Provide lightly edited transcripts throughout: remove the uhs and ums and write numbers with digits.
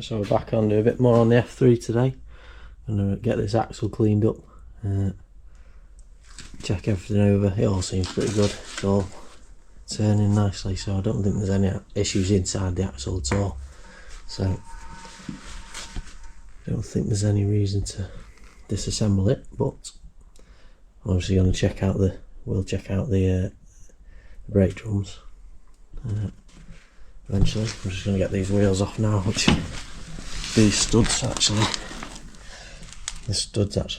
Right, so we're back on to a bit more on the F3 today. I'm going to get this axle cleaned up, check everything over. It all seems pretty good, it's all turning nicely, so I don't think there's any issues inside the axle at all. So I don't think there's any reason to disassemble it, but I'm obviously going to check out the brake drums eventually. I'm just going to get these wheels off now, which these studs actually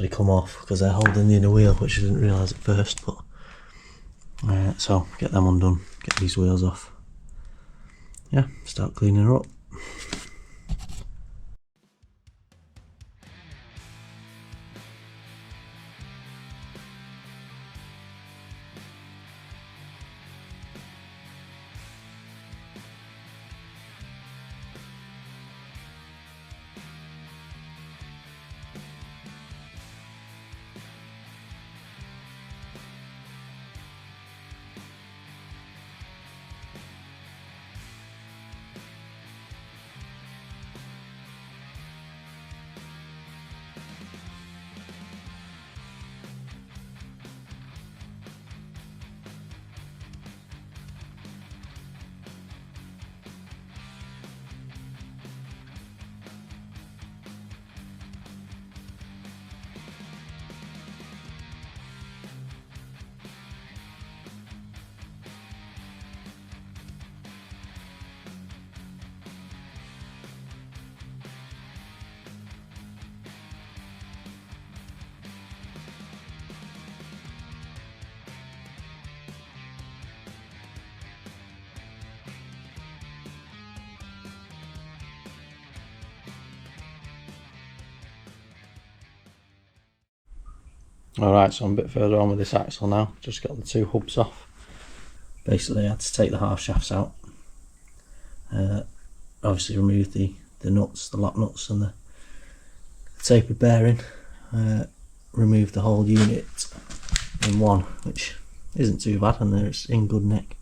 come off because they're holding the inner wheel, which I didn't realise at first, but so get them undone, get these wheels off, yeah, start cleaning her up. Alright, so I'm a bit further on with this axle now, just got the two hubs off. Basically I had to take the half shafts out, obviously remove the nuts, the lock nuts and the tapered bearing, remove the whole unit in one, which isn't too bad and it's in good nick.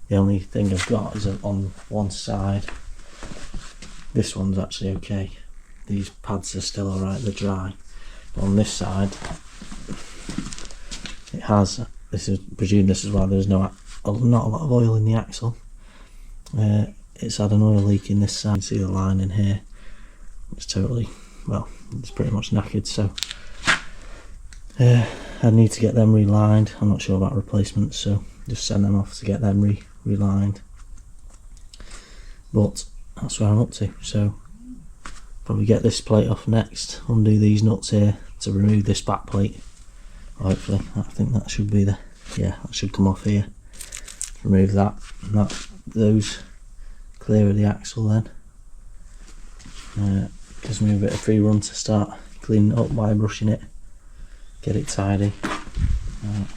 The only thing I've got is on one side, this one's actually okay, these pads are still alright, they're dry, but on this side it has, this is why there's not a lot of oil in the axle. It's had an oil leak in this side. You can see the line in here, it's totally, well, it's pretty much knackered, so I need to get them relined. I'm not sure about replacements, so just send them off to get them relined, but that's where I'm up to. So probably get this plate off next, undo these nuts here to remove this back plate. Hopefully, I think that should be that should come off here. Remove that, and those clear of the axle then. Gives me a bit of free run to start cleaning it up by brushing it, get it tidy, and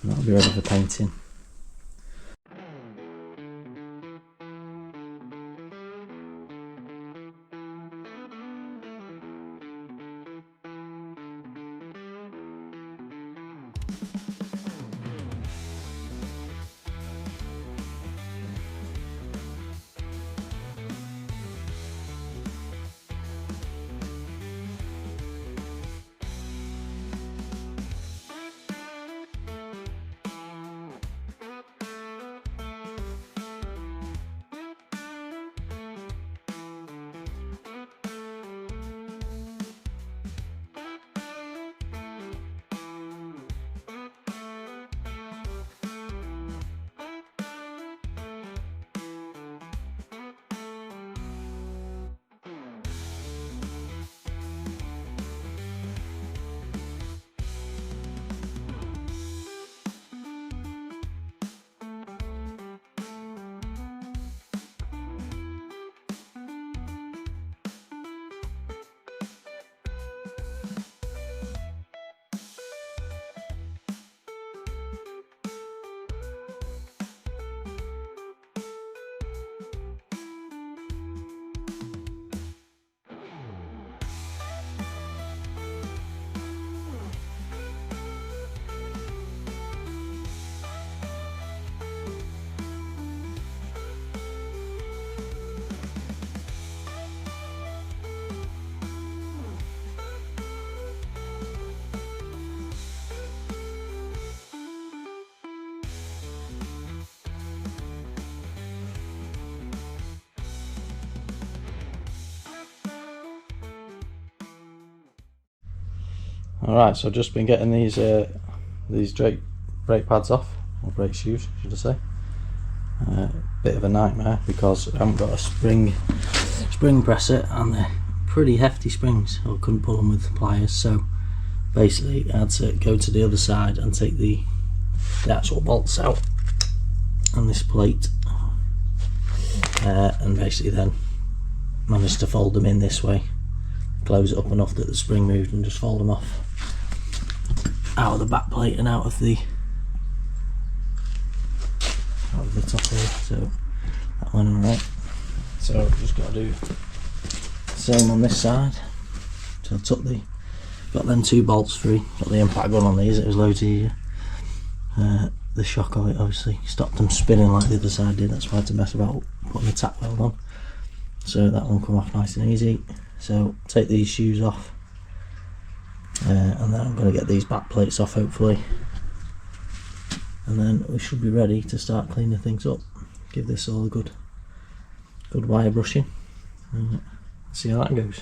that'll be ready for painting. Alright, so I've just been getting these brake pads off, or brake shoes should I say. Bit of a nightmare because I haven't got a spring presser, and they're pretty hefty springs, so I couldn't pull them with pliers, so basically I had to go to the other side and take the actual bolts out and this plate, and basically then managed to fold them in this way, close it up enough that the spring moved, and just fold them off out of the back plate and out of the top here. So that went alright. So I've just got to do the same on this side. So I got them 2 bolts free, got the impact gun on these, it was loads easier. The shock of it obviously stopped them spinning like the other side did, that's why I had to mess about putting the tack weld on. So that one come off nice and easy. So take these shoes off, and then I'm going to get these back plates off hopefully, and then we should be ready to start cleaning things up. Give this all a good wire brushing, and see how that goes.